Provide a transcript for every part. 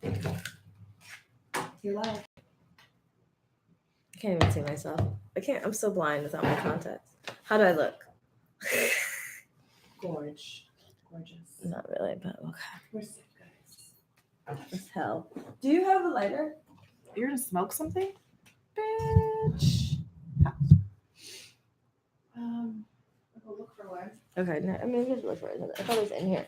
You're live. I can't even see myself. I'm so blind without my contacts. How do I look? Gorgeous. Not really, but okay. We're sick, guys. As hell. Do you have a lighter? You're gonna smoke something? Bitch. I'll go look for one. Okay, no, I mean, just look for it. I thought it was in here.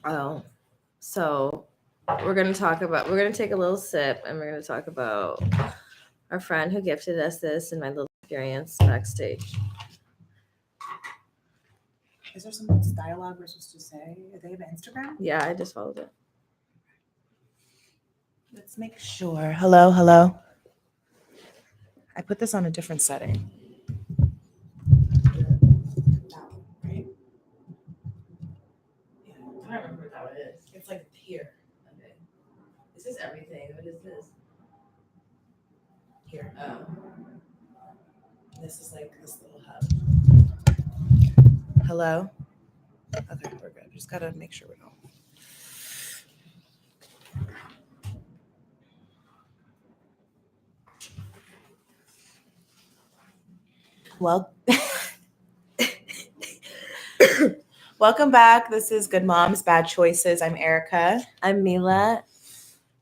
Oh, so we're going to take a little sip and we're going to talk about our friend who gifted us this and my little experience backstage. Is there some dialogue we're supposed to say? Do they have an Instagram? Yeah, I just followed it. Let's make sure. Hello. I put this on a different setting. Right? Yeah. I don't remember what that one is. It's like here. Okay. This is everything. What is this? Here. Oh. This is like this little hub. Hello? Okay, we're good. Just gotta make sure we don't. Well, welcome back. This is Good Moms, Bad Choices. I'm Erica. I'm Milah.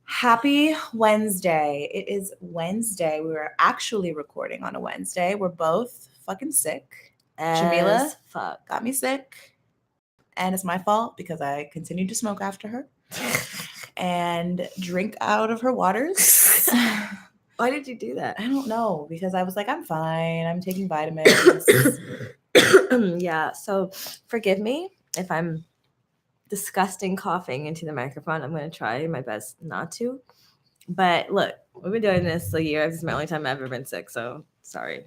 Happy Wednesday. It is Wednesday. We were actually recording on a Wednesday. We're both fucking sick. Jamila fuck. got me sick. And it's my fault because I continued to smoke after her and drink out of her waters. Why did you do that? I don't know, because I was like, I'm fine. I'm taking vitamins. Yeah, so forgive me if I'm disgusting coughing into the microphone. I'm going to try my best not to. But look, we've been doing this a year. This is my only time I've ever been sick, so sorry.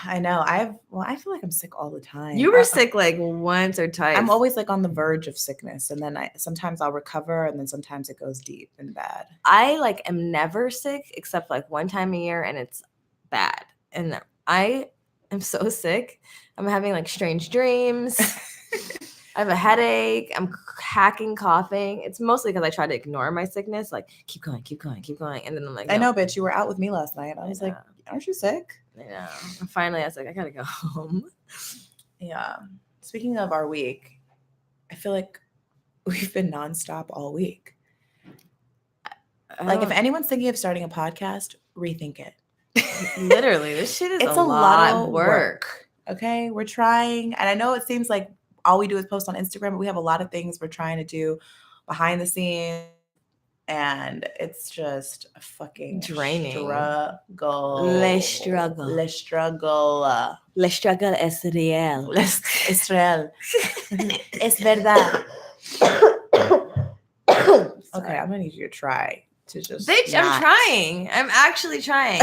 I know. I feel like I'm sick all the time. You were sick like once or twice. I'm always like on the verge of sickness, and then sometimes I'll recover, and then sometimes it goes deep and bad. I like am never sick except like one time a year, and it's bad. And I am so sick. I'm having like strange dreams. I have a headache. I'm hacking, coughing. It's mostly because I try to ignore my sickness. Like keep going. And then I'm like, no. I know, bitch. You were out with me last night. I was like, aren't you sick? I know. And finally, I was like, I gotta go home. Yeah. Speaking of our week, I feel like we've been nonstop all week. Like, if anyone's thinking of starting a podcast, rethink it. Literally, this shit is it's a lot of work. Okay, we're trying, and I know it seems like all we do is post on Instagram, but we have a lot of things we're trying to do behind the scenes. And it's just a fucking draining struggle. Le struggle es real. Es real. Es verdad. Okay, I'm gonna need you to try to just. Bitch, I'm trying. I'm actually trying.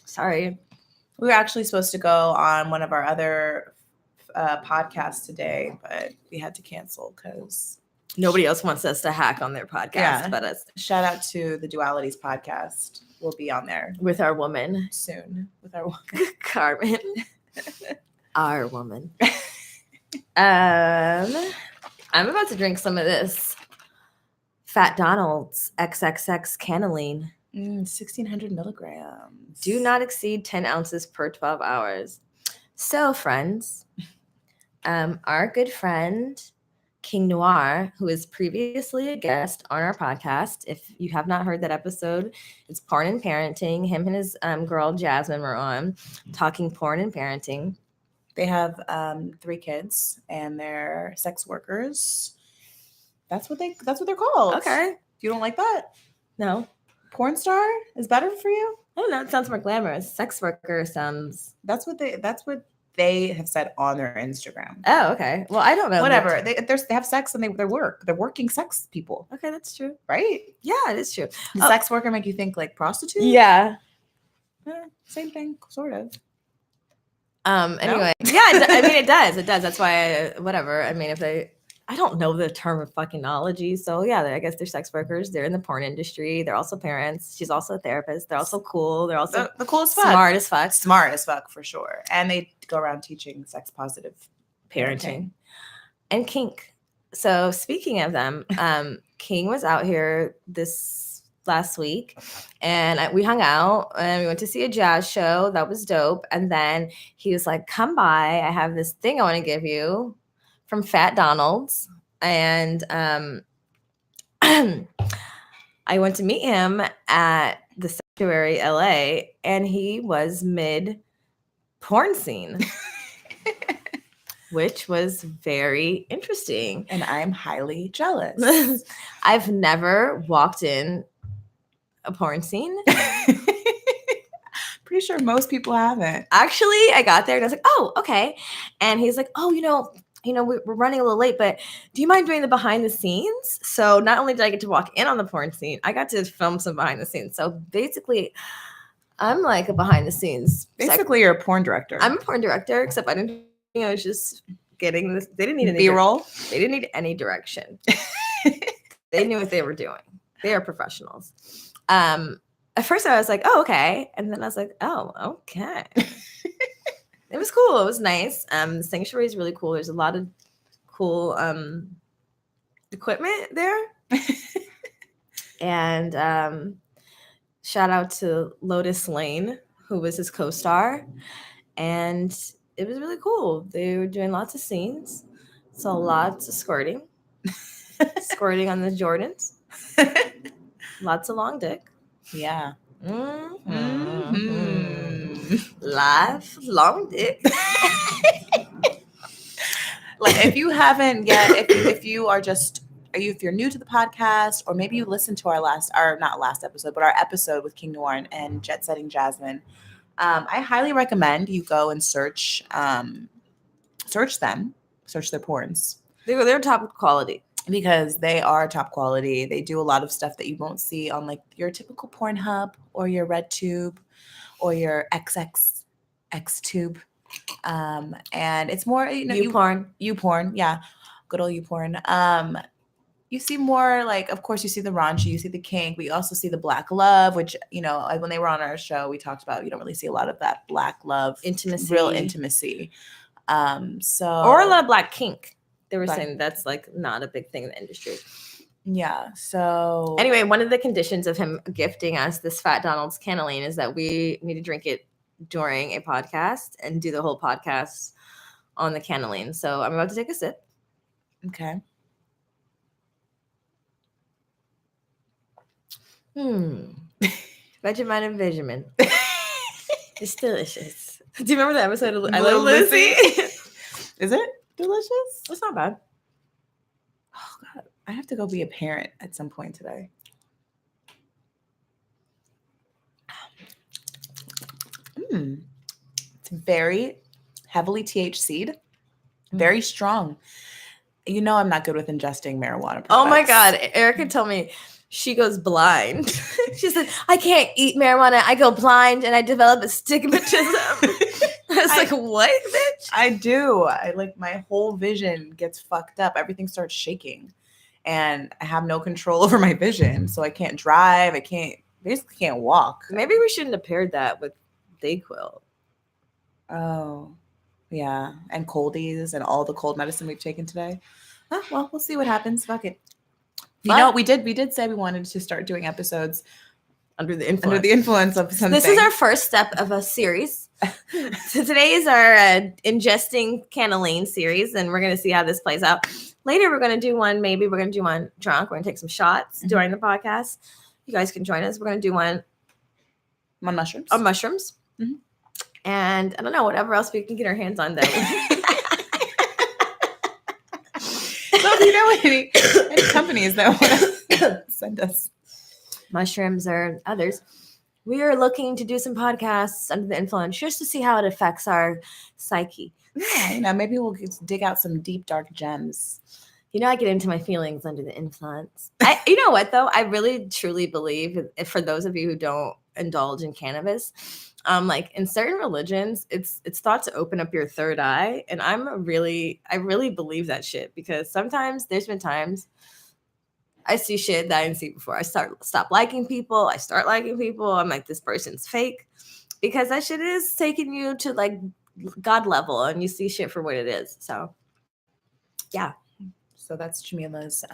Sorry. We were actually supposed to go on one of our other podcasts today, but we had to cancel because. Nobody else wants us to hack on their podcast but us. Shout out to the Dualities podcast. We'll be on there. With our woman. Soon. With our woman. Carmen. Our woman. I'm about to drink some of this Fat Donald's XXX Cannaline. 1,600 milligrams. Do not exceed 10 ounces per 12 hours. So, friends, our good friend King Noir, who is previously a guest on our podcast. If you have not heard that episode, it's porn and parenting. Him and his girl Jasmine were on talking porn and parenting. They have 3 kids and they're sex workers. That's what they're called. Okay. You don't like that? No. Porn star is better for you? I don't know. It sounds more glamorous. Sex worker sounds. That's what they have said on their Instagram. Oh, okay. Well, I don't know. Whatever. They have sex and they work. They're working sex people. Okay, that's true. Right? Yeah, it is true. Sex worker make you think like prostitute? Yeah. Same thing, sort of. Anyway, yeah, I mean, it does. That's why, whatever. I mean, I don't know the term of fuckingology. So yeah, I guess they're sex workers. They're in the porn industry. They're also parents. She's also a therapist. They're also cool. They're also the coolest fuck. Smart as fuck for sure. And they go around teaching sex positive parenting and kink. So speaking of them, King was out here this last week and we hung out and we went to see a jazz show. That was dope. And then he was like, come by, I have this thing I want to give you from Fat Donald's. And I went to meet him at the Sanctuary LA and he was mid porn scene. Which was very interesting. And I'm highly jealous. I've never walked in a porn scene. Pretty sure most people haven't. Actually, I got there and I was like, oh, okay. And he's like, oh, we're running a little late, but do you mind doing the behind the scenes? So not only did I get to walk in on the porn scene, I got to film some behind the scenes. So basically, I'm like a behind the scenes. Basically, you're a porn director. I'm a porn director, except I didn't. I was just getting this. They didn't need any B-roll. They didn't need any direction. They knew what they were doing. They are professionals. At first I was like, oh, okay. And then I was like, oh, okay. It was cool. It was nice. The sanctuary is really cool. There's a lot of cool equipment there. And shout out to Lotus Lane, who was his co-star. And it was really cool. They were doing lots of scenes. So lots of squirting. Squirting on the Jordans. Lots of long dick. Yeah. Live long dick. Like if you haven't yet, if you're new to the podcast, or maybe you listened to our not last episode, but our episode with King Noir and Jet Setting Jasmine, I highly recommend you go and search their porns. They're top quality. Because they are top quality. They do a lot of stuff that you won't see on like your typical Pornhub or your RedTube or your XXXTube. And it's more, YouPorn. Yeah. Good old YouPorn. You see more like, of course, you see the raunchy, you see the kink, but you also see the black love, which, when they were on our show, we talked about, you don't really see a lot of that black love. Intimacy. Real intimacy. Or a lot of black kink. They were saying that's like not a big thing in the industry. Yeah. So anyway, one of the conditions of him gifting us this Fat Donald's Cannaline is that we need to drink it during a podcast and do the whole podcast on the Cannaline. So I'm about to take a sip. Okay. Vegemite and Vegemin. It's delicious. Do you remember the episode of I Love Love Lucy? Is it delicious? It's not bad. Oh God, I have to go be a parent at some point today. It's very heavily THC'd, very strong. I'm not good with ingesting marijuana products. Oh my God, Erica told me she goes blind. She said, I can't eat marijuana. I go blind and I develop astigmatism. I was like, what, bitch? I do. My whole vision gets fucked up. Everything starts shaking and I have no control over my vision. So I can't drive. I basically can't walk. Maybe we shouldn't have paired that with Dayquil. Oh, yeah. And coldies and all the cold medicine we've taken today. Well, we'll see what happens. Fuck it. We did say we wanted to start doing episodes under the influence of something. This is our first step of a series. So today is our ingesting Cannaline series, and we're going to see how this plays out. Later, we're going to do one. Maybe we're going to do one drunk. We're going to take some shots during the podcast. You guys can join us. We're going to do one on mushrooms. On mushrooms. Mm-hmm. And I don't know, whatever else we can get our hands on though. So if you know any companies that want to send us mushrooms or others, we are looking to do some podcasts under the influence just to see how it affects our psyche. Yeah, maybe we'll dig out some deep, dark gems. I get into my feelings under the influence. You know what, though? I really, truly believe, for those of you who don't indulge in cannabis. Like in certain religions, it's thought to open up your third eye, and I really believe that shit, because sometimes there's been times I see shit that I didn't see before. I stop liking people. I start liking people. I'm like, this person's fake, because that shit is taking you to like God level, and you see shit for what it is. So, yeah. So that's Jamilah's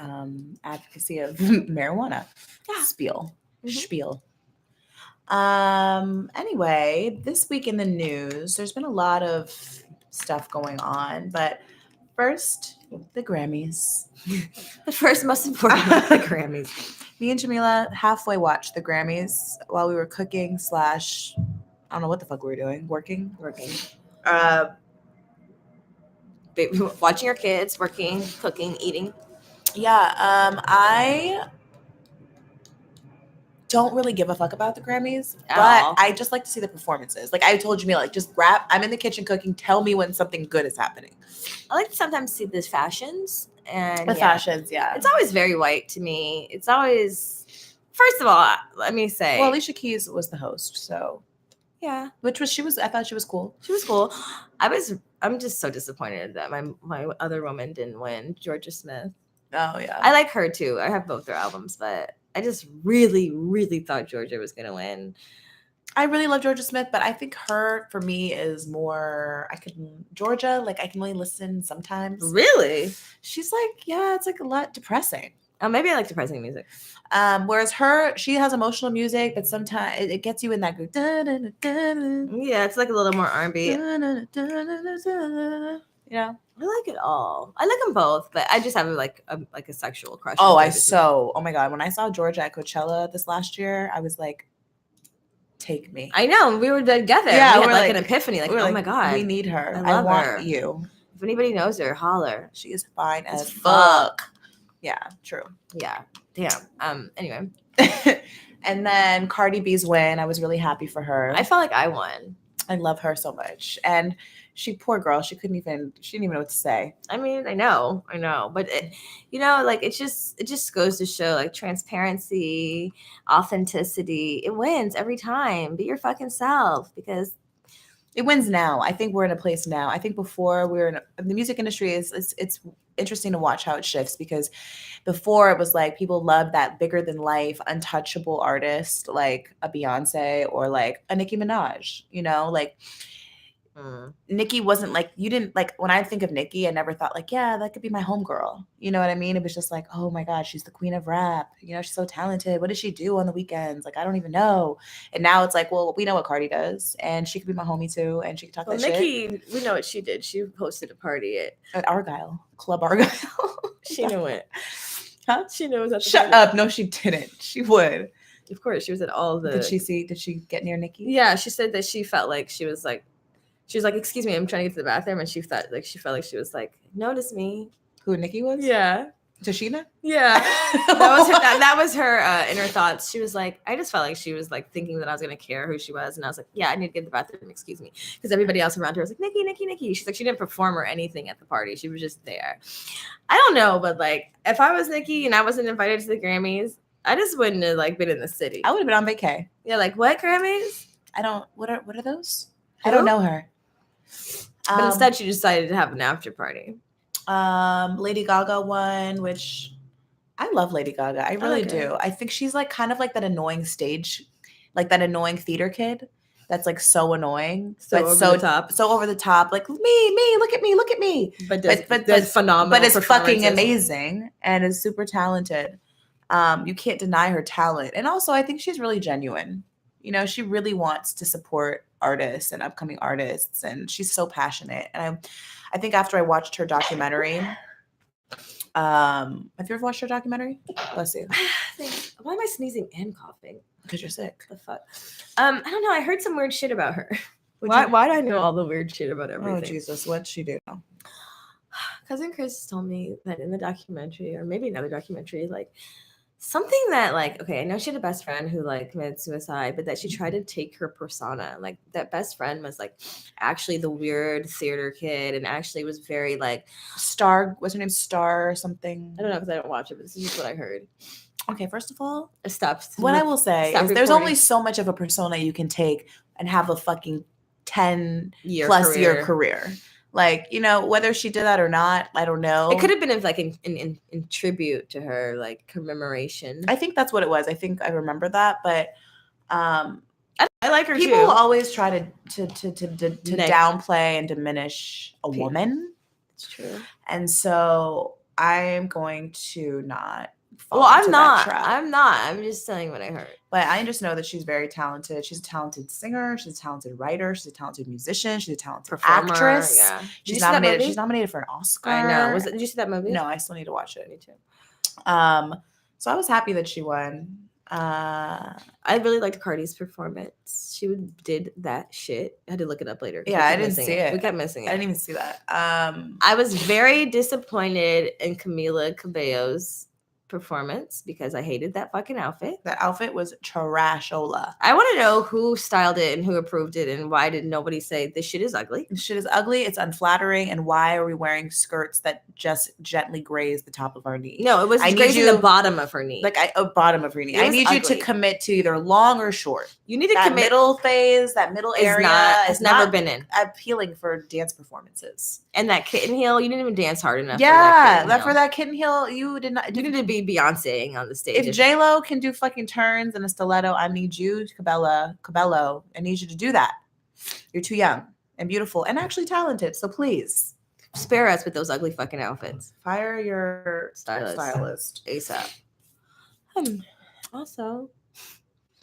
advocacy of marijuana. Yeah. Spiel. Mhm. Spiel. Anyway, this week in the news, there's been a lot of stuff going on, but first, the Grammys. The first most important of the Grammys. Me and Jamilah halfway watched the Grammys while we were cooking / I don't know what the fuck we were doing. Working. Watching your kids, working, cooking, eating. Yeah. I don't really give a fuck about the Grammys, At but all. I just like to see the performances. Like I told Jamilah, like just grab. I'm in the kitchen cooking. Tell me when something good is happening. I like to sometimes see the fashions, and The fashions, yeah. it's always very white to me. It's always, first of all, let me say, Well, Alicia Keys was the host, so yeah, I thought she was cool. she was cool. I'm just so disappointed that my other woman didn't win, Georgia Smith. Oh yeah. I like her too. I have both their albums, but I just really, really thought Georgia was gonna win. I really love Georgia Smith, but I think her for me is more. Georgia, like I can only listen sometimes. Really? She's like, yeah, it's like a lot depressing. Oh, maybe I like depressing music. Whereas she has emotional music, but sometimes it gets you in that group. Yeah, it's like a little more R&B. You know, I like it all. I like them both, but I just have like a sexual crush. oh on my god, when I saw Georgia at Coachella this last year, I was like, take me. I know, we were together. Yeah, we we're had like an epiphany. Like, we're oh like, my god, we need her. I I love want her. you. If anybody knows her, holler. She is fine as As fuck. Yeah, true. Yeah, damn. Anyway, and then Cardi B's win. I was really happy for her. I felt like I won. I love her so much, and poor girl, she didn't even know what to say. I mean, I know, but it just goes to show like transparency, authenticity. It wins every time. Be your fucking self, because it wins now. I think we're in a place now. I think before we were in the music industry it's interesting to watch how it shifts, because before it was like people loved that bigger than life, untouchable artist like a Beyonce or like a Nicki Minaj, like Nicki wasn't like, you didn't like, when I think of Nicki, I never thought like, yeah, that could be my homegirl. You know what I mean? It was just like, oh my God, she's the queen of rap. She's so talented. What does she do on the weekends? Like, I don't even know. And now it's like, well, we know what Cardi does, and she could be my homie too, and she could talk that Nicki, shit. We know what she did. She hosted a party at Argyle, Club Argyle. She knew it. Huh? She knew it was at the Shut party. up. No, she didn't. She would. Of course, she was at all the. Did she get near Nicki? Yeah, she said that she felt like she was like, excuse me, I'm trying to get to the bathroom, and she felt like she was like, notice me. Who Nicki was? Yeah. Tashina? Yeah. That was her inner thoughts. She was like, I just felt like she was like thinking that I was gonna care who she was, and I was like, yeah, I need to get to the bathroom, excuse me, because everybody else around her was like, Nicki. She's like, she didn't perform or anything at the party. She was just there. I don't know, but like, if I was Nicki and I wasn't invited to the Grammys, I just wouldn't have like been in the city. I would have been on vacay. Yeah, like what Grammys? I don't. What are those? Who? I don't know her. But instead, she decided to have an after party. Lady Gaga won, which I love Lady Gaga. I really do. I think she's like kind of like that annoying like that annoying theater kid that's like so annoying, but so over the top, like me, look at me. But does phenomenal. But it's fucking amazing and is super talented. You can't deny her talent, and also I think she's really genuine. She really wants to support artists and upcoming artists, and she's so passionate. And I think after I watched her documentary, have you ever watched her documentary? Bless you. Why am I sneezing and coughing? Because you're sick. The fuck? I don't know. I heard some weird shit about her. Why do I know all the weird shit about everything? Oh Jesus, what'd she do? Cousin Chris told me that in the documentary, or maybe another documentary, like something that like, okay, I know she had a best friend who like committed suicide, but that she tried to take her persona. Like that best friend was like actually the weird theater kid, and actually was very like Star. What's her name? Star or something? I don't know because I don't watch it, but this is just what I heard. Okay, first of all, Stop. what I will say stop is there's reporting. only so much of a persona you can take and have a fucking 10 Year plus year career. career. Like, you know, whether she did that or not, I don't know. It could have been like in tribute to her, like commemoration. I think that's what it was. I think I remember that, but I like her people too. always try to downplay and diminish a woman. It's true. And so I'm going to not fall Well, into that trap. I'm not. I'm just telling what I heard. But I just know that she's very talented. She's a talented singer. She's a talented writer. She's a talented musician. She's a talented Performer, actress. yeah. She's nominated. She's nominated for an Oscar. I know. Did you see that movie? No, I still need to watch it. Me too. So I was happy that she won. I really liked Cardi's performance. She did that shit. I had to look it up later. Yeah, I didn't see it. We kept missing it. I didn't even see that. I was very disappointed in Camila Cabello's performance because I hated that fucking outfit. That outfit was trashola. I want to know who styled it and who approved it and why did nobody say this shit is ugly? This shit is ugly. It's unflattering. And why are we wearing skirts that just gently graze the top of our knee? No, it was grazing the bottom of her knee. Like bottom of her knee. I need you to commit to either long or short. You need to that commit. Middle phase, that middle area has never been in. Appealing for dance performances. And that kitten heel, you didn't even dance hard enough. Yeah, for that kitten heel, you did not. You need to be Beyonce on the stage. If J-Lo can do fucking turns and a stiletto, I need you, Cabello. I need you to do that. You're too young and beautiful and actually talented. So please spare us with those ugly fucking outfits. Fire your stylist ASAP. Also,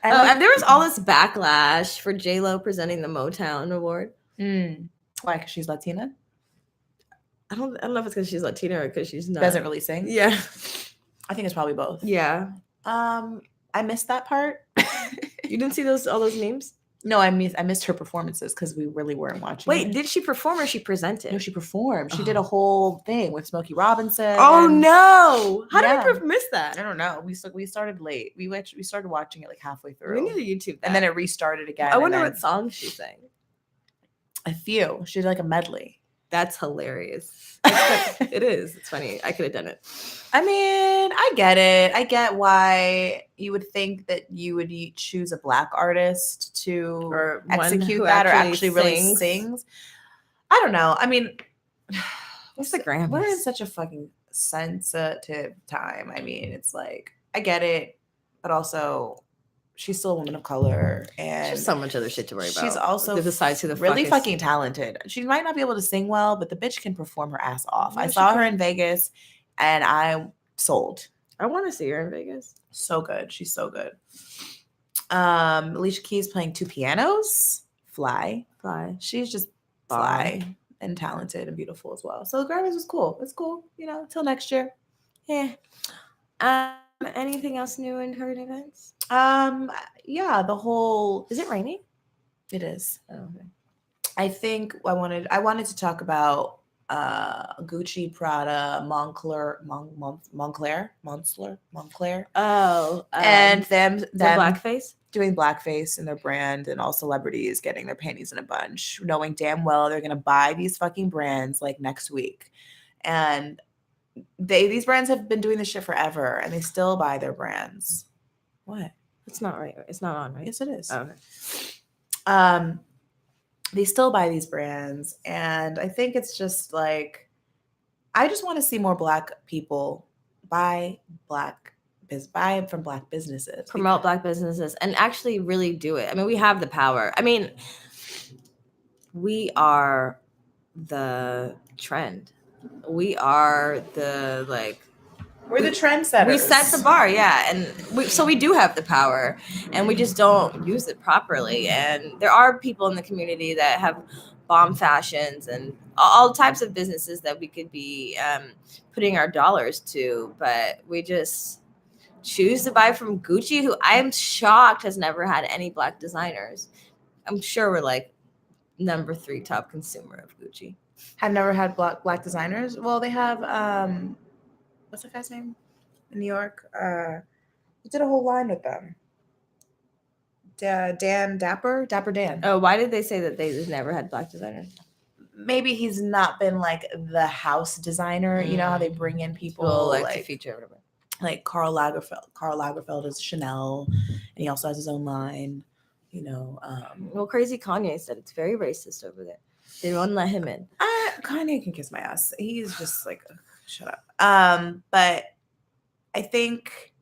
and there was all this backlash for J-Lo presenting the Motown Award. Why? Because she's Latina? I don't know if it's because she's Latina or because she's not. Doesn't really sing. Yeah. I think it's probably both. Yeah. I missed that part. You didn't see all those memes? No, I missed her performances because we really weren't watching. Wait, did she perform or she presented? No, she performed. She did a whole thing with Smokey Robinson. Oh no! How did we miss that? I don't know. We started late. We started watching it like halfway through. We need to YouTube that. And then it restarted again. I wonder what song she sang. A few. She did like a medley. That's hilarious. It is. It's funny. I could have done it. I mean, I get it. I get why you would think that you would choose a Black artist to execute that or actually really sings. I don't know. I mean, what's the Grammys? We're in such a fucking sensitive time. I mean, it's like, I get it, but also she's still a woman of color, and there's so much other shit to worry about. She's also really fucking talented. She might not be able to sing well, but the bitch can perform her ass off. I saw her in Vegas, and I'm sold. I want to see her in Vegas. So good. She's so good. Alicia Keys playing two pianos. Fly. She's just fly and talented and beautiful as well. So the Grammys was cool. It's cool. You know, until next year. Yeah. Anything else new in current events? Yeah, the whole. Is it raining? It is. Oh, okay. I think I wanted to talk about Gucci, Prada, Moncler. Oh, and them Blackface doing blackface in their brand, and all celebrities getting their panties in a bunch, knowing damn well they're gonna buy these fucking brands like next week, and these brands have been doing this shit forever, and they still buy their brands. What? It's not right. It's not on, right? Yes, it is. Oh, okay. They still buy these brands, and I think it's just like, I just want to see more Black people buy from Black businesses, promote Black businesses, and actually really do it. I mean, we have the power. I mean, we are the trend. We are we're the trendsetters. We set the bar, yeah, and we do have the power, and we just don't use it properly. And there are people in the community that have bomb fashions and all types of businesses that we could be putting our dollars to, but we just choose to buy from Gucci, who I am shocked has never had any Black designers. I'm sure we're like number 3 top consumer of Gucci. Have never had black designers. Well, they have what's the guy's name in New York? We did a whole line with them. Dapper Dan. Oh, why did they say that they just never had Black designers? Maybe he's not been like the house designer. You know how they bring in people like to feature or whatever. like Karl Lagerfeld is Chanel, and he also has his own line. You know, Well, crazy Kanye said it's very racist over there. They won't let him in. Kanye can kiss my ass. He's just like, ugh, shut up. But I think,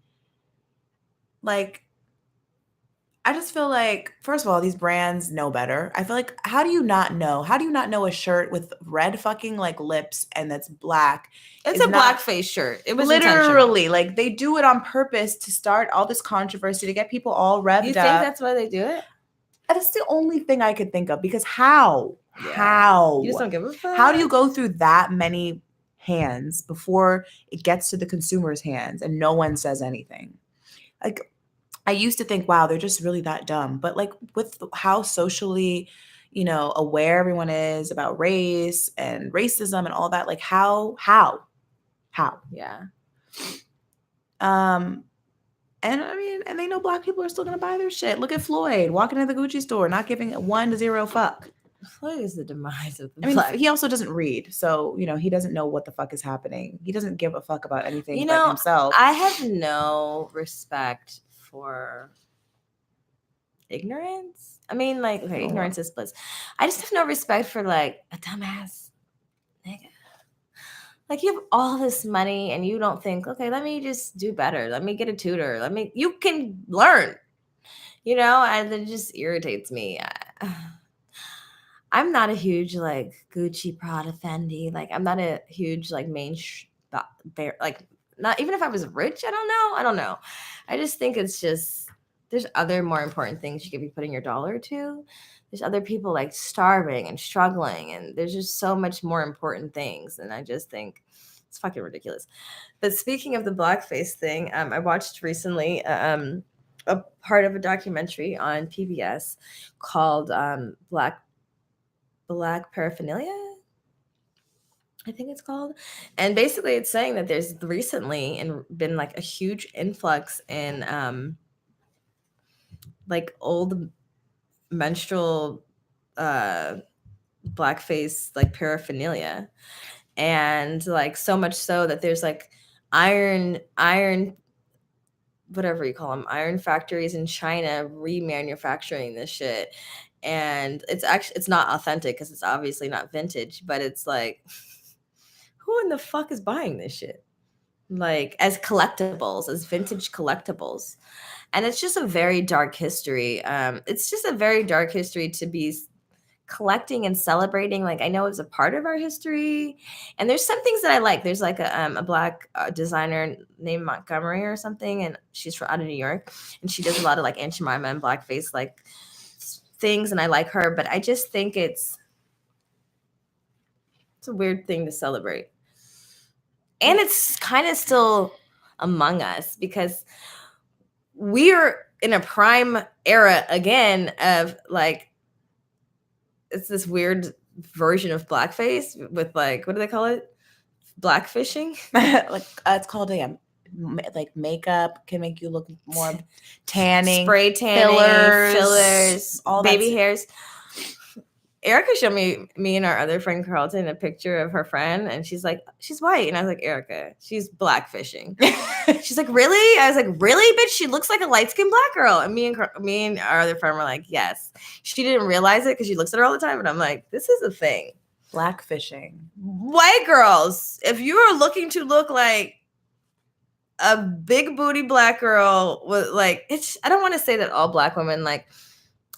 like, I just feel like, first of all, these brands know better. I feel like, how do you not know? How do you not know a shirt with red fucking like lips and that's black? It's is a not- blackface shirt. It was literally like they do it on purpose to start all this controversy to get people all revved You up. think that's why they do it? That's the only thing I could think of, because how? Yeah. How? You just don't give a fuck. How do you go through that many hands before it gets to the consumer's hands and no one says anything? Like, I used to think, wow, they're just really that dumb. But like with how socially, you know, aware everyone is about race and racism and all that, like how? Yeah. And I mean, and they know black people are still gonna buy their shit. Look at Floyd walking into the Gucci store, not giving 1 to 0 fuck. Floyd is the demise of the I mean, black. he also doesn't read, so you know he doesn't know what the fuck is happening. He doesn't give a fuck about anything You but know, himself. I have no respect for ignorance. I mean, like, okay, Oh. ignorance is bliss. I just have no respect for like a dumbass nigga. Like, you have all this money and you don't think, okay, let me just do better. Let me get a tutor. You can learn, you know, and it just irritates me. I'm not a huge like Gucci, Prada, Fendi. Like, I'm not a huge like like, not even if I was rich. I don't know. I just think it's just, there's other more important things you could be putting your dollar to. There's other people like starving and struggling, and there's just so much more important things. And I just think it's fucking ridiculous. But speaking of the blackface thing, I watched recently a part of a documentary on PBS called Black Paraphernalia, I think it's called. And basically it's saying that there's recently been like a huge influx in like old menstrual blackface like paraphernalia, and like so much so that there's like iron whatever you call them, iron factories in China remanufacturing this shit. And it's not authentic because it's obviously not vintage, but it's like, who in the fuck is buying this shit? Like, as collectibles, as vintage collectibles. And it's just a very dark history. It's just a very dark history to be collecting and celebrating. Like, I know it's a part of our history, and there's some things that I like. There's like a black designer named Montgomery or something, and she's out of New York, and she does a lot of like Aunt Jemima and blackface like things, and I like her. But I just think it's a weird thing to celebrate, and it's kind of still among us because we're in a prime era again of like, it's this weird version of blackface with like, what do they call it? Blackfishing? Like it's called like makeup can make you look more tanning, spray tanning, fillers, all baby that. hairs. Erica showed me and our other friend Carlton a picture of her friend, and she's like, she's white, and I was like, Erica, she's blackfishing. She's like, really? I was like, really, bitch? She looks like a light-skinned black girl. And me and our other friend were like, yes. She didn't realize it because she looks at her all the time, and I'm like, this is a thing. Blackfishing. White girls, if you are looking to look like a big booty black girl with like, I don't want to say that all black women like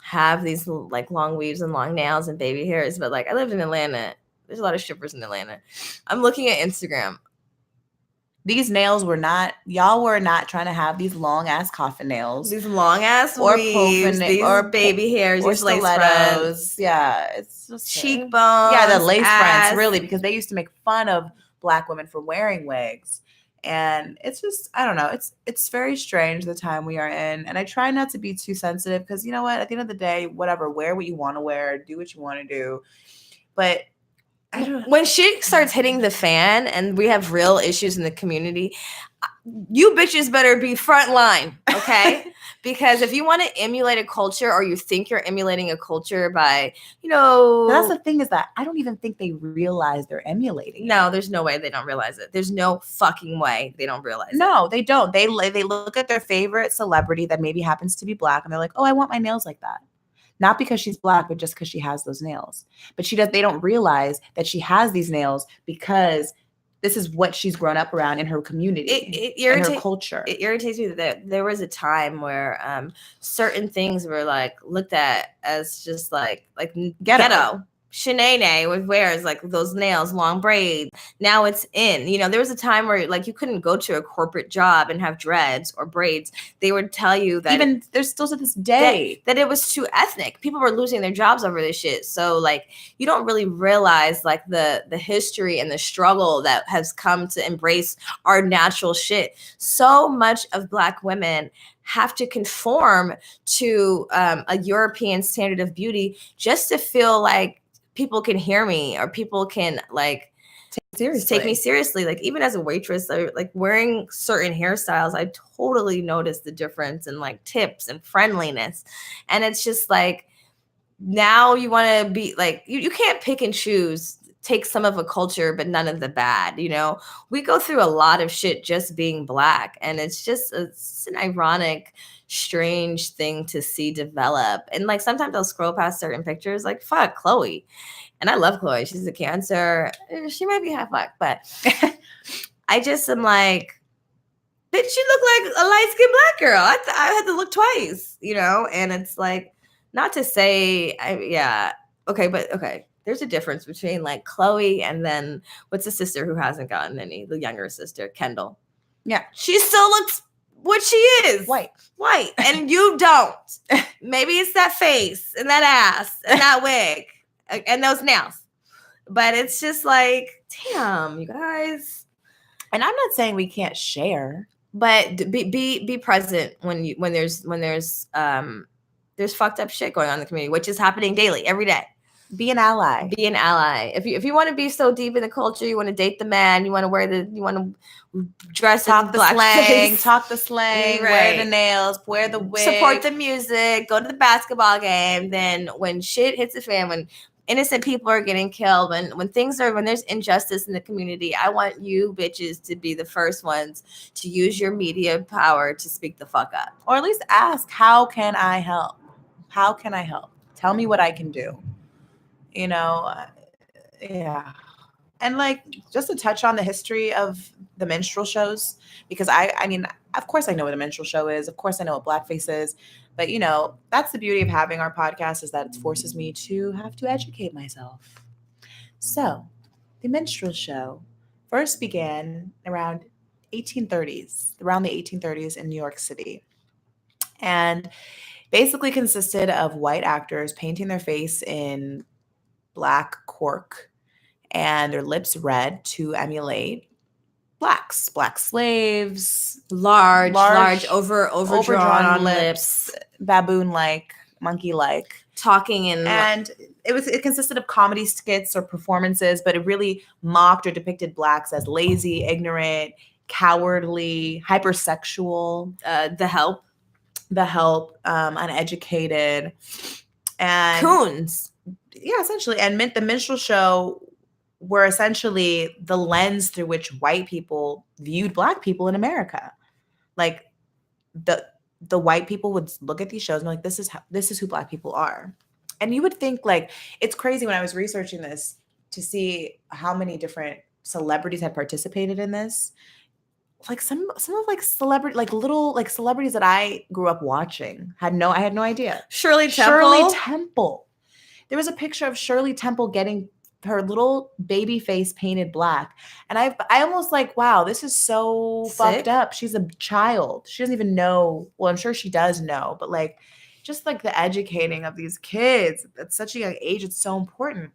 have these like long weaves and long nails and baby hairs, but like, I lived in Atlanta. There's a lot of strippers in Atlanta. I'm looking at Instagram. These nails y'all were not trying to have these long ass coffin nails. These long ass weaves, these baby hairs, or these lace fronts. Yeah, it's just cheekbones. Yeah, the lace ass. fronts, really, because they used to make fun of black women for wearing wigs. And it's just, I don't know, it's very strange the time we are in. And I try not to be too sensitive because, you know what, at the end of the day, whatever, wear what you want to wear, do what you want to do. But when shit starts hitting the fan and we have real issues in the community, you bitches better be front line, okay? Because if you want to emulate a culture, or you think you're emulating a culture by, you know, But that's the thing, is that I don't even think they realize they're emulating. No, there's no way they don't realize it. There's no fucking way they don't realize it. No, they don't. They look at their favorite celebrity that maybe happens to be Black, and they're like, oh, I want my nails like that. Not because she's Black, but just because she has those nails. But they don't realize that she has these nails because this is what she's grown up around in her community, in her culture. It irritates me that there was a time where certain things were like looked at as just like ghetto. Shanae wears like those nails, long braids. Now it's in. You know, there was a time where like you couldn't go to a corporate job and have dreads or braids. They would tell you that even there's still to this day that it was too ethnic. People were losing their jobs over this shit. So like you don't really realize like the history and the struggle that has come to embrace our natural shit. So much of Black women have to conform to a European standard of beauty just to feel like people can hear me, or people can like take me seriously. Like even as a waitress, like wearing certain hairstyles, I totally noticed the difference in like tips and friendliness. And it's just like, now you want to be like, you can't pick and choose, take some of a culture, but none of the bad. You know, we go through a lot of shit just being Black. And it's an ironic, strange thing to see develop. And like sometimes I'll scroll past certain pictures like, fuck Chloe. And I love Chloe. She's a Cancer. She might be half Black, but I just am like, bitch, she look like a light-skinned Black girl. I had to look twice, you know? And it's like, not to say, okay. There's a difference between like Chloe and then what's the sister who hasn't gotten any? The younger sister, Kendall. Yeah. She still looks what she is. White. And you don't. Maybe it's that face and that ass and that wig and those nails. But it's just like, damn, you guys. And I'm not saying we can't share, but be present when there's fucked up shit going on in the community, which is happening daily, every day. Be an ally. Be an ally. If you want to be so deep in the culture, you want to date the man, you want to dress, talk the slang, right. Wear the nails, wear the wig, support the music, go to the basketball game. Then when shit hits the fan, when innocent people are getting killed, when there's injustice in the community, I want you bitches to be the first ones to use your media power to speak the fuck up, or at least ask, how can I help? How can I help? Tell me what I can do. You know, yeah. And like, just to touch on the history of the minstrel shows, because I mean, of course I know what a minstrel show is. Of course I know what Blackface is. But, you know, that's the beauty of having our podcast, is that it forces me to have to educate myself. So the minstrel show first began around the 1830s in New York City. And basically consisted of white actors painting their face in black cork and their lips red to emulate black slaves, large overdrawn lips, baboon-like, monkey-like, talking and it consisted of comedy skits or performances, but it really mocked or depicted Blacks as lazy, ignorant, cowardly, hypersexual, the help, uneducated, and coons. Yeah, essentially. And the minstrel show were essentially the lens through which white people viewed Black people in America. Like the white people would look at these shows and be like, this is who Black people are. And you would think, like, it's crazy when I was researching this to see how many different celebrities had participated in this. Like some of like celebrity, like little like celebrities that I grew up watching I had no idea. Shirley Temple. There was a picture of Shirley Temple getting her little baby face painted black. And I almost like, wow, this is so sick. Fucked up. She's a child. She doesn't even know. Well, I'm sure she does know, but like, just like the educating of these kids at such a young age, it's so important.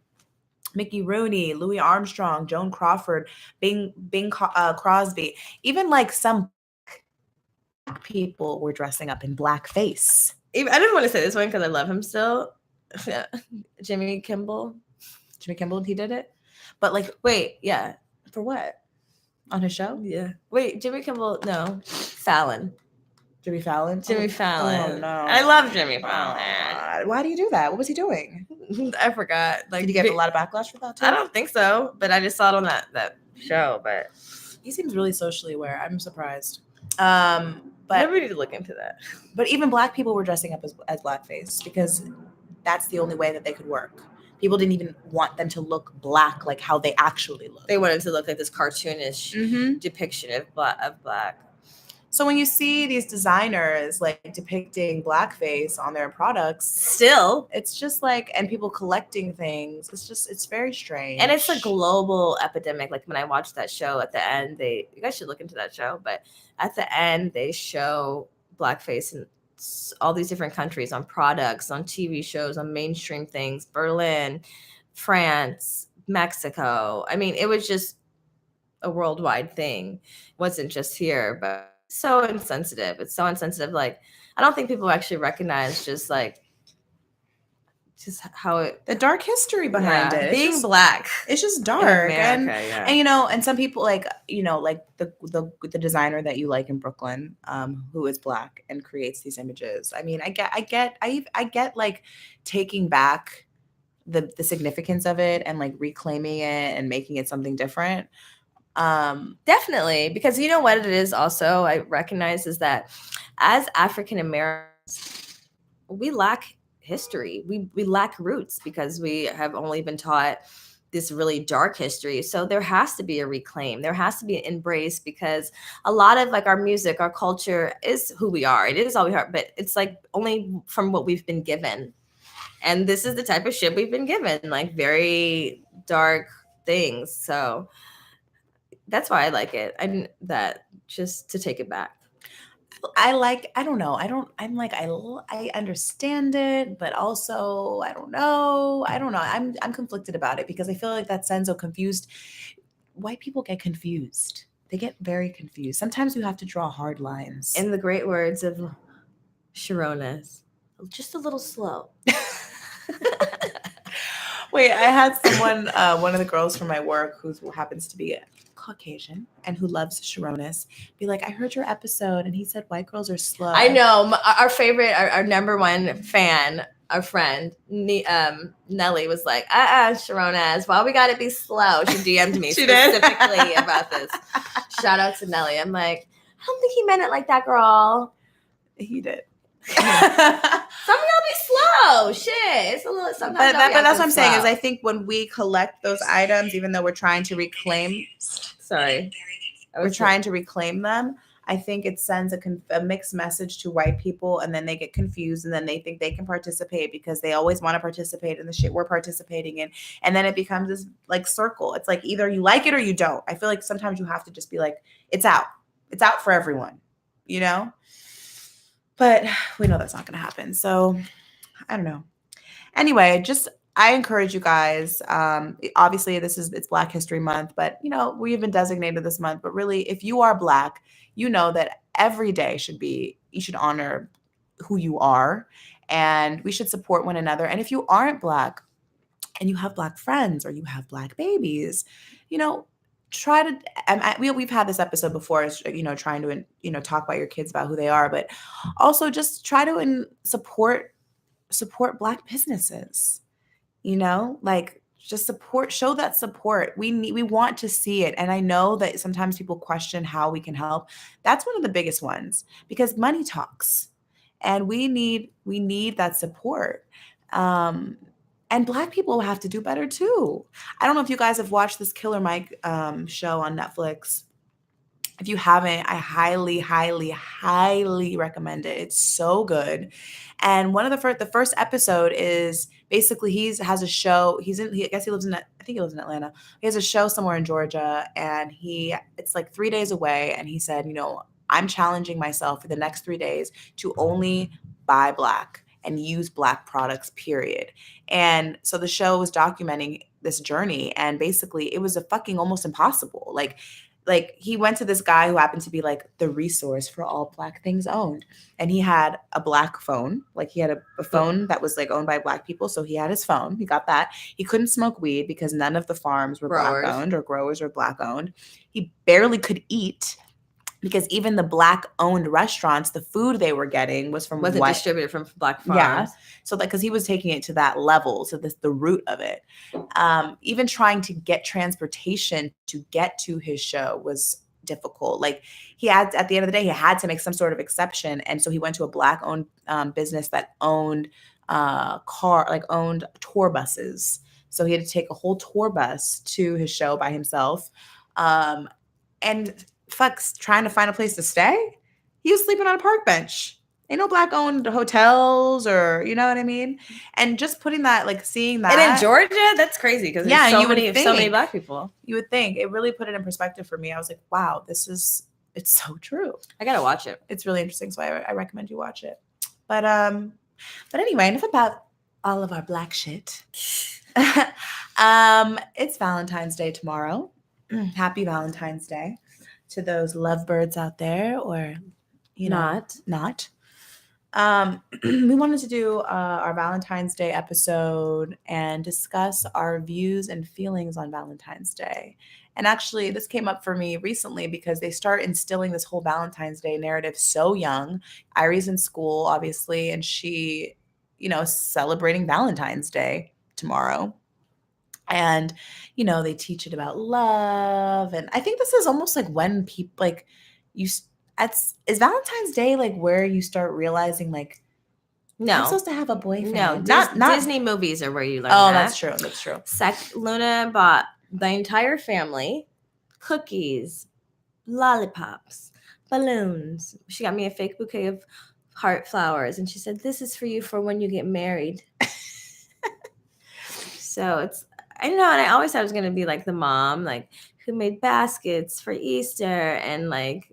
Mickey Rooney, Louis Armstrong, Joan Crawford, Bing Crosby, even like some black people were dressing up in blackface. I didn't want to say this one because I love him still. Jimmy Kimmel, he did it. But like, wait, yeah. For what? On his show? Yeah. Wait, Jimmy Kimmel, no. Fallon. Jimmy Fallon? Jimmy Fallon. Oh, no. I love Jimmy Oh, Fallon. God. Why do you do that? What was he doing? I forgot. Did he get a lot of backlash for that too? I don't think so, but I just saw it on that show. But he seems really socially aware. I'm surprised. But maybe we need to look into that. But even Black people were dressing up as Blackface because that's the only way that they could work. People didn't even want them to look Black like how they actually look. They wanted to look like this cartoonish depiction of Black. So when you see these designers like depicting Blackface on their products, still, it's just like, and people collecting things, it's very strange. And it's a global epidemic. Like when I watched that show at the end, you guys should look into that show, but at the end they show Blackface in all these different countries on products, on TV shows, on mainstream things, Berlin, France, Mexico. I mean, it was just a worldwide thing. It wasn't just here, but so insensitive. It's so insensitive. Like, I don't think people actually recognize just how the dark history behind it. Being Black. It's just dark. America, and and some people like the designer that you like in Brooklyn, who is Black and creates these images. I mean, I get like taking back the significance of it and like reclaiming it and making it something different. Definitely, because you know what it is also I recognize is that as African Americans, we lack history. We lack roots because we have only been taught this really dark history. So there has to be a reclaim. There has to be an embrace because a lot of like our music, our culture is who we are. It is all we are, but it's like only from what we've been given. And this is the type of shit we've been given, like very dark things. So that's why I like it. Just to take it back. I understand it, but also I don't know. I'm conflicted about it because I feel like that sends a confused. White people get confused. They get very confused. Sometimes you have to draw hard lines. In the great words of Sharona's, just a little slow. Wait, I had someone, one of the girls from my work who happens to be Caucasian and who loves Sharonas, be like, I heard your episode and he said white girls are slow. I know. Our favorite, our number one fan, our friend, Nelly was like, Sharonas, why we gotta be slow? She DM'd me specifically about this. Shout out to Nelly. I'm like, I don't think he meant it like that, girl. He did. Some of y'all be slow. Shit. It's a little sometimes. But that's what I'm saying is I think when we collect those items, even though we're trying to reclaim them, I think it sends a mixed message to white people, and then they get confused, and then they think they can participate because they always want to participate in the shit we're participating in, and then it becomes this like circle. It's like either you like it or you don't. I feel like sometimes you have to just be like, it's out for everyone, you know. But we know that's not going to happen. So I don't know. Anyway, I encourage you guys. Obviously, it's Black History Month, but we've been designated this month. But really, if you are Black, you know that every day you should honor who you are, and we should support one another. And if you aren't Black, and you have Black friends or you have Black babies, try to. We've had this episode before, trying to talk about your kids about who they are, but also just try to support Black businesses. Just show that support. We want to see it. And I know that sometimes people question how we can help. That's one of the biggest ones because money talks and we need that support. And Black people have to do better too. I don't know if you guys have watched this Killer Mike show on Netflix. If you haven't, I highly, highly, highly recommend it. It's so good. And one of the first episode is basically he has a show. I guess he lives in Atlanta. He has a show somewhere in Georgia, and it's like 3 days away. And he said, I'm challenging myself for the next 3 days to only buy Black and use Black products, period. And so the show was documenting this journey, and basically it was almost impossible. Like he went to this guy who happened to be like the resource for all Black things owned. And he had a Black phone. Like he had a phone that was like owned by Black people. So he had his phone. He got that. He couldn't smoke weed because none of the farms were Black owned or growers were Black owned. He barely could eat. because even the Black-owned restaurants, the food they were getting was from Wasn't white. distributed from Black farms. Yeah. So because he was taking it to that level, so the root of it. Even trying to get transportation to get to his show was difficult. Like he had, at the end of the day, he had to make some sort of exception, and so he went to a Black-owned business that owned owned tour buses. So he had to take a whole tour bus to his show by himself, and fucks trying to find a place to stay. He was sleeping on a park bench. Ain't no Black-owned hotels, or you know what I mean. And just putting that, like seeing that, And in Georgia, that's crazy because there's so many Black people. You would think it really put it in perspective for me. I was like, wow, it's so true. I gotta watch it. It's really interesting, so I recommend you watch it. But anyway, enough about all of our Black shit. It's Valentine's Day tomorrow. Happy Valentine's Day to those lovebirds out there, or not. We wanted to do our Valentine's Day episode and discuss our views and feelings on Valentine's Day. And actually, this came up for me recently because they start instilling this whole Valentine's Day narrative so young. Irie's in school, obviously, and she, is celebrating Valentine's Day tomorrow. And, they teach it about love. And I think this is almost like when people, like, is Valentine's Day like where you start realizing, like, no, I'm supposed to have a boyfriend? No, not Disney movies are where you learn. Oh, that. That's true. Luna bought the entire family cookies, lollipops, balloons. She got me a fake bouquet of heart flowers, and she said, "This is for you for when you get married." So I don't know, and I always thought I was gonna be like the mom, like who made baskets for Easter and like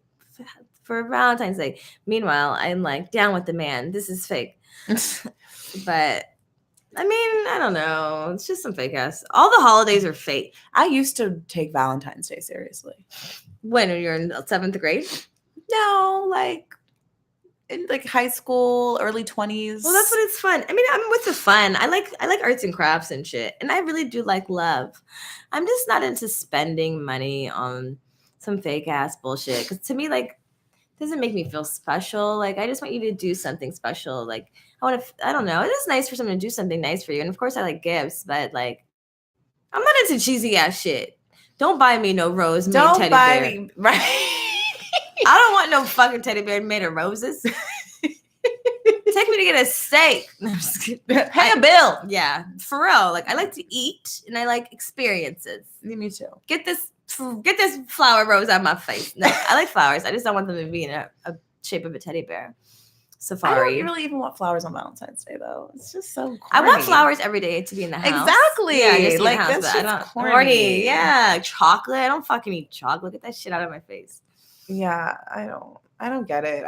for Valentine's Day. Meanwhile, I'm like down with the man. This is fake. But I mean, I don't know. It's just some fake ass. All the holidays are fake. I used to take Valentine's Day seriously. When you're in 7th grade? No, like in like high school, early 20s. Well, that's what it's fun. I mean, I'm with the fun. I like arts and crafts and shit. And I really do like love. I'm just not into spending money on some fake ass bullshit. Because to me, like, it doesn't make me feel special. Like, I just want you to do something special. Like, I don't know. It is nice for someone to do something nice for you. And of course I like gifts, but like, I'm not into cheesy ass shit. Don't buy me no rose made teddy bear. Me, right? I don't want no fucking teddy bear made of roses. Take me to get a steak. No, I'm just kidding. Pay a bill. Yeah, for real. Like, I like to eat and I like experiences. Me too. Get this flower rose out of my face. No, I like flowers. I just don't want them to be in a shape of a teddy bear. Safari. I don't really even want flowers on Valentine's Day, though. It's just so corny. I want flowers every day to be in the house. Exactly. Yeah, just like house, that's just corny. Yeah, chocolate. I don't fucking eat chocolate. Get that shit out of my face. Yeah, I don't get it.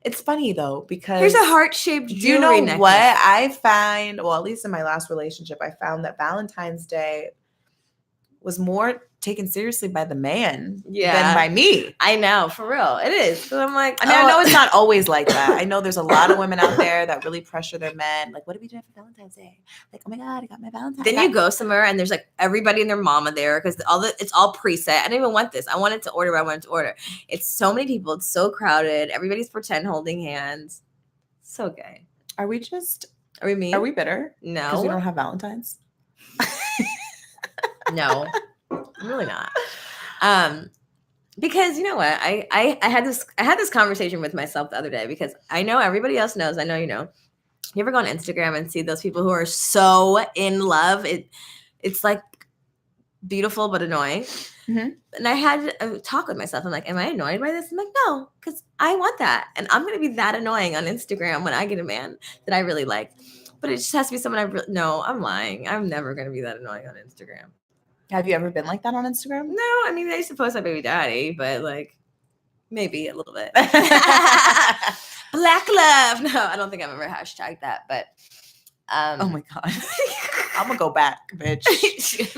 It's funny though, because here's a heart-shaped jewelry you know necklace. What I find, well, at least in my last relationship, I found that Valentine's Day was more taken seriously by the man than by me. I know, for real. It is. So I'm like, I mean, I know it's not always like that. I know there's a lot of women out there that really pressure their men. Like, what are we doing for Valentine's Day? Like, oh my God, I got my Valentine's. Then you go somewhere and there's like everybody and their mama there because it's all preset. I didn't even want this. I wanted to order what I wanted to order. It's so many people. It's so crowded. Everybody's pretend holding hands. So gay. Are we mean? Are we bitter? No. Because we don't have Valentine's? No, I'm really not. Because you know what? I had this conversation with myself the other day because I know everybody else knows. I know you know. You ever go on Instagram and see those people who are so in love? It's like beautiful but annoying. Mm-hmm. And I had a talk with myself. I'm like, am I annoyed by this? I'm like, no, because I want that. And I'm going to be that annoying on Instagram when I get a man that I really like. But it just has to be someone no, I'm lying. I'm never going to be that annoying on Instagram. Have you ever been like that on Instagram? No, I mean, I used to post my baby daddy, but like maybe a little bit. Black love. No, I don't think I've ever hashtagged that, but oh my God. I'm gonna go back, bitch.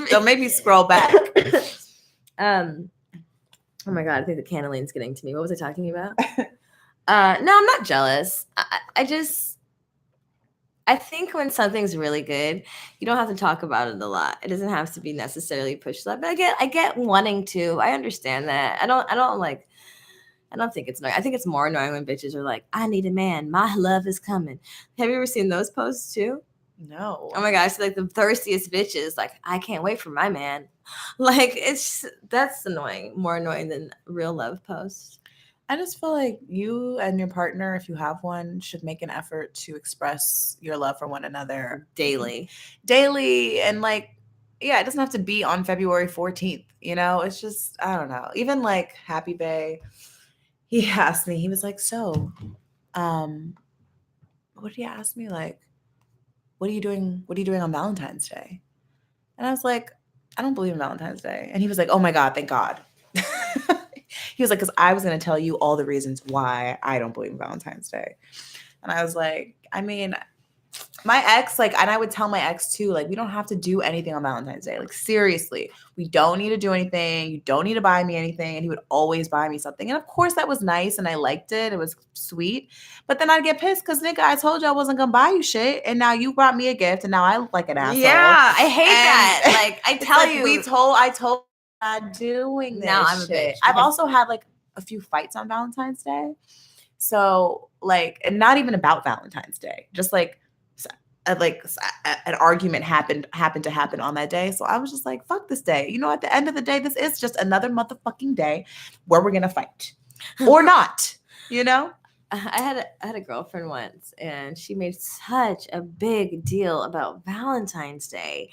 So maybe scroll back. Oh my God, I think the cannoline's getting to me. What was I talking about? No, I'm not jealous. I think when something's really good, you don't have to talk about it a lot. It doesn't have to be necessarily pushed up. But I get wanting to. I understand that. I don't think it's annoying. I think it's more annoying when bitches are like, I need a man. My love is coming. Have you ever seen those posts too? No. Oh my gosh, like the thirstiest bitches, like, I can't wait for my man. Like, that's annoying. More annoying than real love posts. I just feel like you and your partner, if you have one, should make an effort to express your love for one another Daily. And like, yeah, it doesn't have to be on February 14th, it's just, I don't know. Even like Happy Bay, he asked me, he was like, so what did he ask me? Like, what are you doing on Valentine's Day? And I was like, I don't believe in Valentine's Day. And he was like, oh my God, thank God. He was like, because I was going to tell you all the reasons why I don't believe in Valentine's Day. And I was like, I mean, my ex, like, and I would tell my ex too, like, we don't have to do anything on Valentine's Day. Like, seriously, we don't need to do anything. You don't need to buy me anything. And he would always buy me something. And of course, that was nice. And I liked it. It was sweet. But then I'd get pissed because, nigga, I told you I wasn't going to buy you shit. And now you brought me a gift. And now I look like an asshole. Yeah, I hate that. Like, I tell like you. I told not doing this. Now I'm a bitch. I've also had like a few fights on Valentine's Day. So like, and not even about Valentine's Day, just like an argument happened to happen on that day. So I was just like, fuck this day. At the end of the day, this is just another motherfucking day where we're going to fight or not, I had a girlfriend once, and she made such a big deal about Valentine's Day.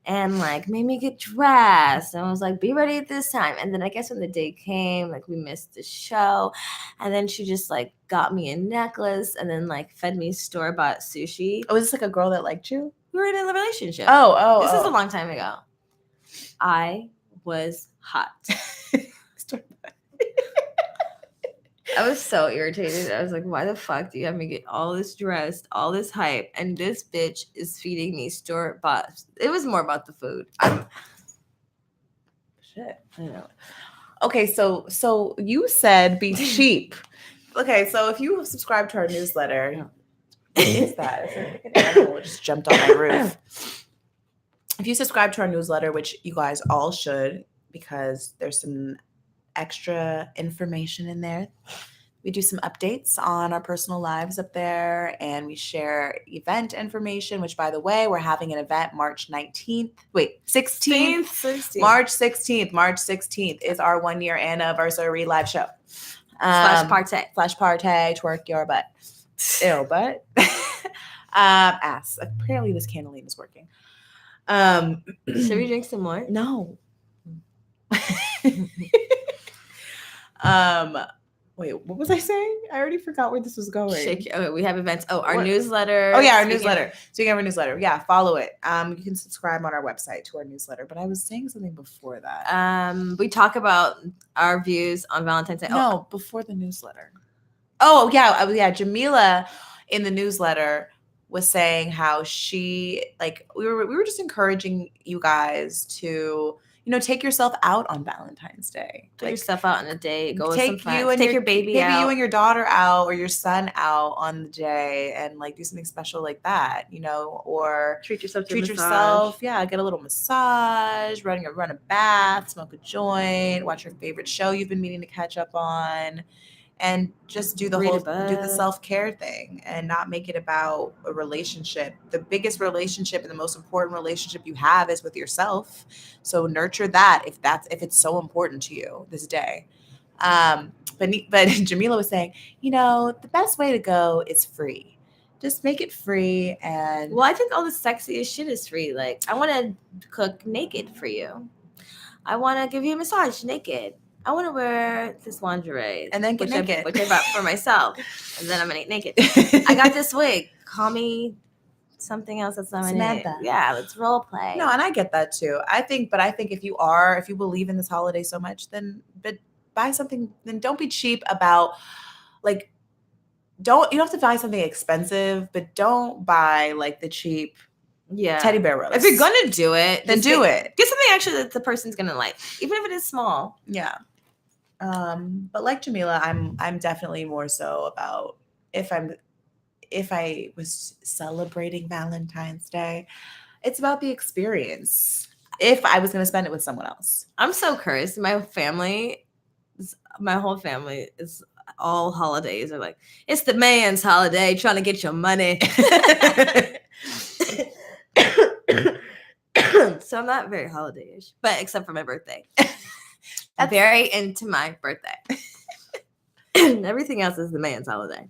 And like made me get dressed, and I was like, be ready at this time. And then I guess when the day came, like we missed the show, and then she just like got me a necklace, and then like fed me store-bought sushi. Oh, is this like a girl that liked you? We were in a relationship. This is a long time ago. I was hot. I was so irritated. I was like, why the fuck do you have me get all this dressed, all this hype, and this bitch is feeding me store-bought? It was more about the food. Shit. I know. Okay, so you said be cheap. Okay, so if you subscribe to our newsletter, what is that? It's like an animal just jumped on my roof. If you subscribe to our newsletter, which you guys all should, because there's some extra information in there. We do some updates on our personal lives up there, and we share event information, which, by the way, we're having an event March 16th. March 16th. March 16th is our 1-year anniversary live show. Flash party, twerk your butt. Ew, butt. Ass. Apparently this cannellini is working. Should we drink some more? No. Wait, what was I saying? I already forgot where this was going. Okay, we have events. Oh, our newsletter. Oh yeah, our newsletter. Speaking of our newsletter, yeah, follow it. You can subscribe on our website to our newsletter. But I was saying something before that. We talk about our views on Valentine's Day. No, before the newsletter. Oh yeah, Jamila in the newsletter was saying how she we were just encouraging you guys to take yourself out on Valentine's Day. Take yourself out on a date. Go with some friends. Take your baby out. Maybe you and your daughter out, or your son out on the day, and do something special like that. Or treat yourself. Yeah, get a little massage, run a bath, smoke a joint, watch your favorite show you've been meaning to catch up on. And just do the self-care thing and not make it about a relationship. The biggest relationship and the most important relationship you have is with yourself. So nurture that if it's so important to you this day. But Jamila was saying, the best way to go is free. Just make it free. And well, I think all the sexiest shit is free. Like, I want to cook naked for you. I want to give you a massage naked. I want to wear this lingerie. And then get naked. Which I bought for myself. And then I'm going to eat naked. I got this wig. Call me something else that's not my name. Yeah, let's role play. No, and I get that too. I think if you believe in this holiday so much, then buy something. Then don't be cheap about you don't have to buy something expensive, but don't buy the cheap teddy bear rose. If you're gonna do it, then do it. Get something actually that the person's gonna like, even if it is small. Yeah. But like Jamila, I'm definitely more so about if if I was celebrating Valentine's Day, it's about the experience. If I was going to spend it with someone else. I'm so cursed. My whole family is all holidays are like, it's the man's holiday, trying to get your money. So I'm not very holiday-ish, but except for my birthday. I'm very into my birthday. Everything else is the man's holiday.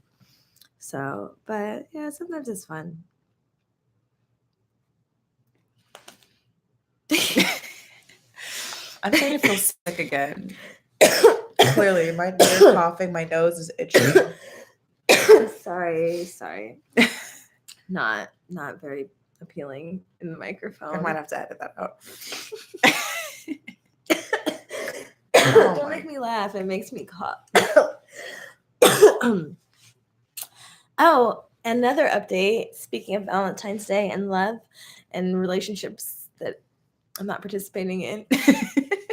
So, but yeah, sometimes it's fun. I'm starting to feel sick again. Clearly, you're coughing, my nose is itching. Sorry. Not very appealing in the microphone. I might have to edit that out. Don't make me laugh. It makes me cough. Oh, another update. Speaking of Valentine's Day and love and relationships that I'm not participating in,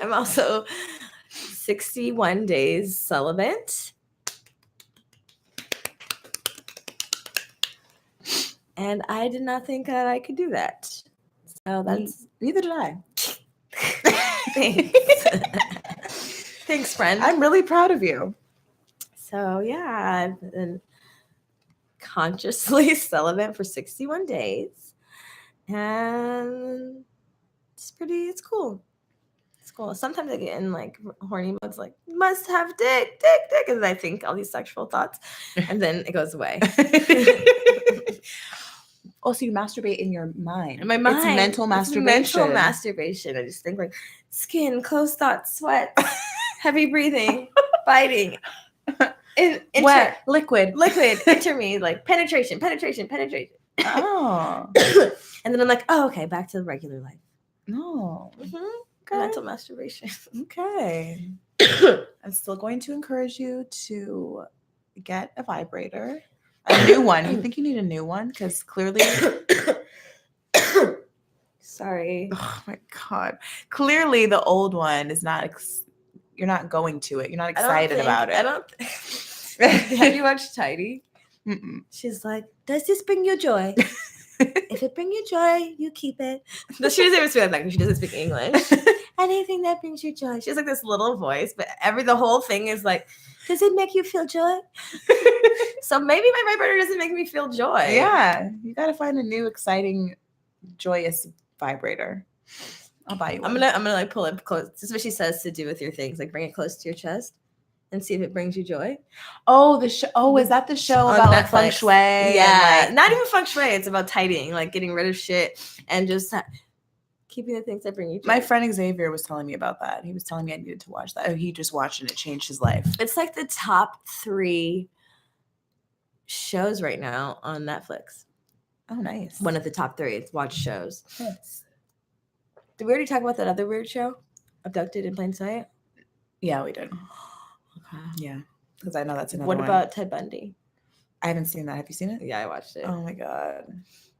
I'm also 61 days celibate. And I did not think that I could do that. So that's neither did I. Thanks. Thanks, friend. I'm really proud of you. So yeah, I've been consciously celibate for 61 days. And it's cool. It's cool. Sometimes I get in like horny modes, like must have dick, and I think all these sexual thoughts, and then it goes away. Also, you masturbate in your mind. In my mind. It's mental masturbation. Mental masturbation. I just think like skin, close thoughts, sweat, heavy breathing, biting. Wet, liquid, enter me, like penetration. Oh. And then I'm like, oh, okay, back to the regular life. No. Mm-hmm. Okay. Mental masturbation. Okay. I'm still going to encourage you to get a vibrator. A new one. You think you need a new one? Because clearly... Sorry. Oh, my God. Clearly, the old one is not... You're not going to it. You're not excited about it. I don't... Have you watched Tidy? Mm-mm. She's like, does this bring you joy? If it brings you joy, you keep it. No, she doesn't even speak like that. She doesn't speak English. Anything that brings you joy. She has like this little voice, but the whole thing is like, does it make you feel joy? So maybe my vibrator doesn't make me feel joy. Yeah. You got to find a new, exciting, joyous vibrator. I'll buy you one. I'm gonna like pull it close. This is what she says to do with your things. Like bring it close to your chest and see if it brings you joy. Oh, the show. Oh, is that the show On about like Netflix. feng shui? Yeah, and, not even feng shui. It's about tidying, like getting rid of shit and just keeping the things that bring you joy. My friend Xavier was telling me about that. He was telling me I needed to watch that. Oh, he just watched and it changed his life. It's like the top 3 shows right now on Netflix. Oh, nice. One of the top 3 watch shows. Yes. Did we already talk about that other weird show? Abducted in Plain Sight? Yeah, we did. Okay. Yeah, because I know that's another What one. about Ted Bundy? I haven't seen that. Have you seen it? Yeah, I watched it. Oh my God.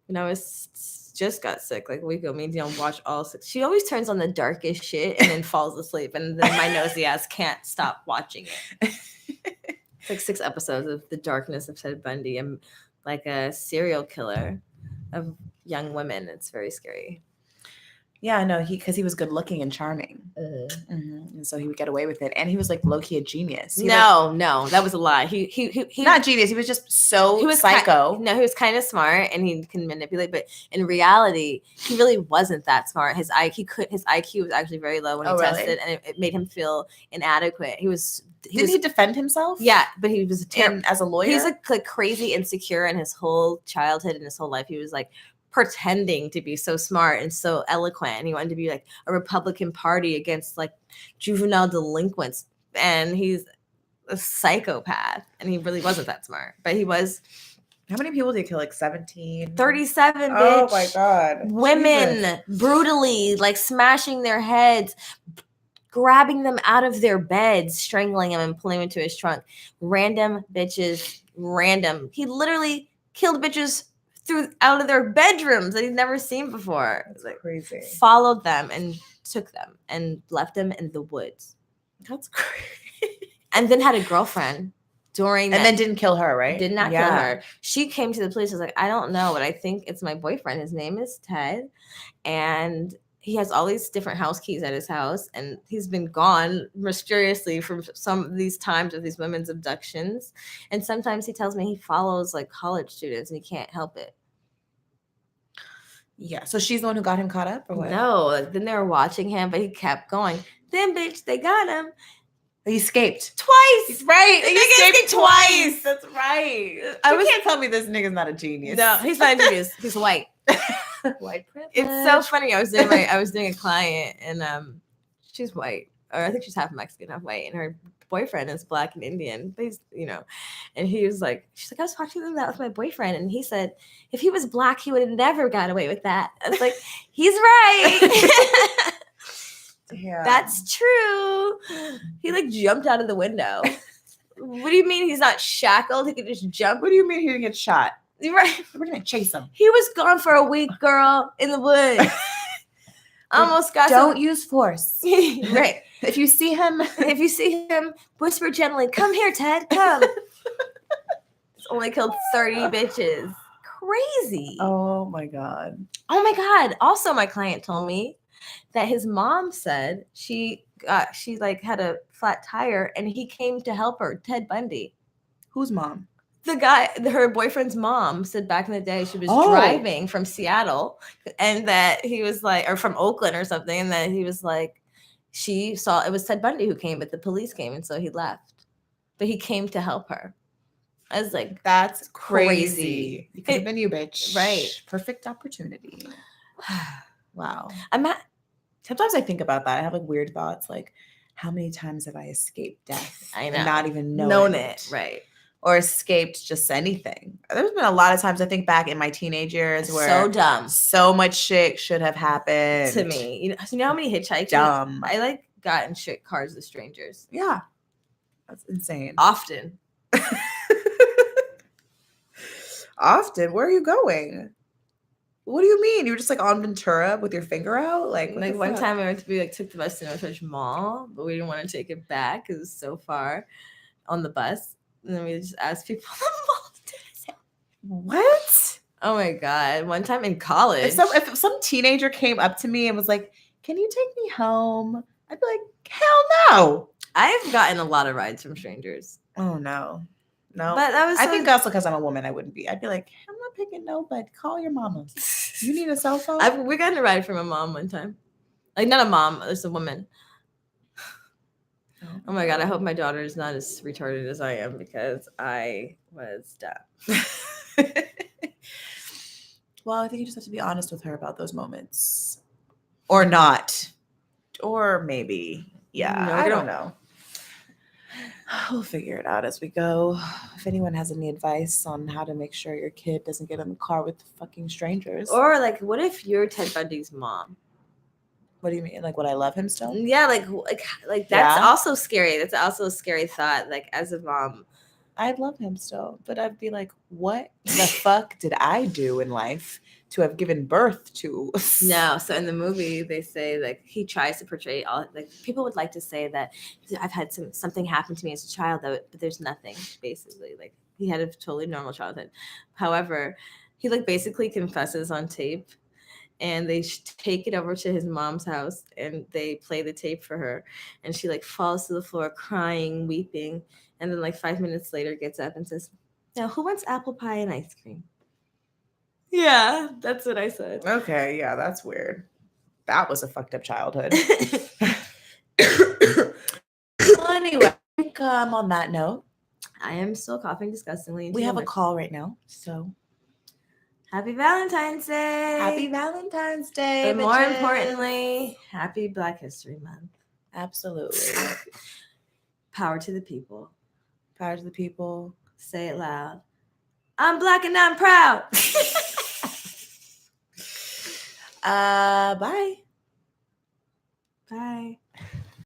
When I just got sick like a week ago, me and Dion watch all 6. She always turns on the darkest shit and then falls asleep, and then my nosy ass can't stop watching it. It's like 6 episodes of the darkness of Ted Bundy and like a serial killer of young women. It's very scary. Yeah, no, because he was good looking and charming. Mm-hmm. And so he would get away with it. And he was like low-key a genius. No, that was a lie. He not genius. He was just so he was psycho. He was kind of smart and he can manipulate, but in reality, he really wasn't that smart. His IQ was actually very low when he tested, and it made him feel inadequate. Did he defend himself? Yeah, but he was as a lawyer. He was like crazy insecure in his whole childhood and his whole life. He was like pretending to be so smart and so eloquent, and he wanted to be like a Republican Party against like juvenile delinquents, and he's a psychopath, and he really wasn't that smart, but he was. How many people did he kill? Like 17? 37, bitch. Oh my God. Women brutally like smashing their heads, grabbing them out of their beds, strangling them and pulling them into his trunk. Random bitches, random. He literally killed bitches out of their bedrooms that he'd never seen before. That's like crazy. Followed them and took them and left them in the woods. That's crazy. And then had a girlfriend during and then didn't kill her, right? Did not kill her. She came to the police. Was like, I don't know, but I think it's my boyfriend. His name is Ted, and he has all these different house keys at his house, and he's been gone mysteriously from some of these times of these women's abductions. And sometimes he tells me he follows like college students, and he can't help it. Yeah. So she's the one who got him caught up, or what? No, like, then they were watching him, but he kept going. Then, bitch, they got him. He escaped Twice. Right. The He nigga escaped twice. That's right. You was- can't tell me this nigga's not a genius. No, he's not a genius. He's white. White privilege. It's so funny. I was doing a client, and she's white, or I think she's half Mexican, half white, and her boyfriend is Black and Indian. But he's, and he was like, she's like, I was talking to that with my boyfriend, and he said if he was Black, he would have never got away with that. I was like, he's right. Yeah. That's true. He like jumped out of the window. What do you mean he's not shackled? He could just jump. What do you mean he didn't get shot? Right. We're gonna chase him. He was gone for a week, girl, in the woods. Almost got Don't use force. Right. If you see him, whisper gently, come here, Ted, come. It's only killed 30 bitches. Crazy. oh my god. Oh my God. Also, my client told me that his mom said she like had a flat tire and he came to help her, Ted Bundy. Whose mom? The guy, her boyfriend's mom said back in the day she was driving from Seattle and that he was like, or from Oakland or something, and that he was like, she saw it was Ted Bundy who came, but the police came, and so he left. But he came to help her. I was like, that's crazy. It could have been you, bitch. Right. Perfect opportunity. Wow. Sometimes I think about that. I have like weird thoughts, like how many times have I escaped death? I know. And not even known it. Right. Or escaped just anything. There's been a lot of times I think back in my teenage years where so dumb. So much shit should have happened to me. You know how many hitchhiking? Dumb. I like got in shit cars with strangers. Yeah. That's insane. Often. Often? Where are you going? What do you mean? You were just like on Ventura with your finger out? Like one time I took the bus to Northridge Mall, but we didn't want to take it back because it was so far on the bus. And then we just asked people on the mall to take it. What? Oh my God. One time in college. If some teenager came up to me and was like, can you take me home? I'd be like, hell no. I've gotten a lot of rides from strangers. Oh no. No. But that was I think also because I'm a woman, I wouldn't be. I'd be like, I'm not picking nobody. Call your mama. You need a cell phone? We got a ride from a mom one time. Like not a mom, it's a woman. Oh my God, I hope my daughter is not as retarded as I am because I was dumb. Well, I think you just have to be honest with her about those moments. Or not. Or maybe. Yeah, No, I don't know. We'll figure it out as we go. If anyone has any advice on how to make sure your kid doesn't get in the car with fucking strangers. Or like, what if you're Ted Bundy's mom? What do you mean? Like, would I love him still? Yeah, like that's also scary. That's also a scary thought. Like as a mom, I'd love him still, but I'd be like, what the fuck did I do in life to have given birth to? No. So in the movie, they say like he tries to portray all like people would like to say that I've had something happen to me as a child, but there's nothing basically. Like he had a totally normal childhood. However, he like basically confesses on tape. And they take it over to his mom's house and they play the tape for her. And she like falls to the floor crying, weeping. And then like 5 minutes later gets up and says, now who wants apple pie and ice cream? Yeah, that's what I said. Okay, yeah, that's weird. That was a fucked up childhood. Well, anyway, I think on that note, I am still coughing disgustingly. We have a call right now, so happy Valentine's Day. Happy Valentine's Day. But more importantly, happy Black History Month. Absolutely. Power to the people. Power to the people. Say it loud. I'm Black and I'm proud. Bye. Bye.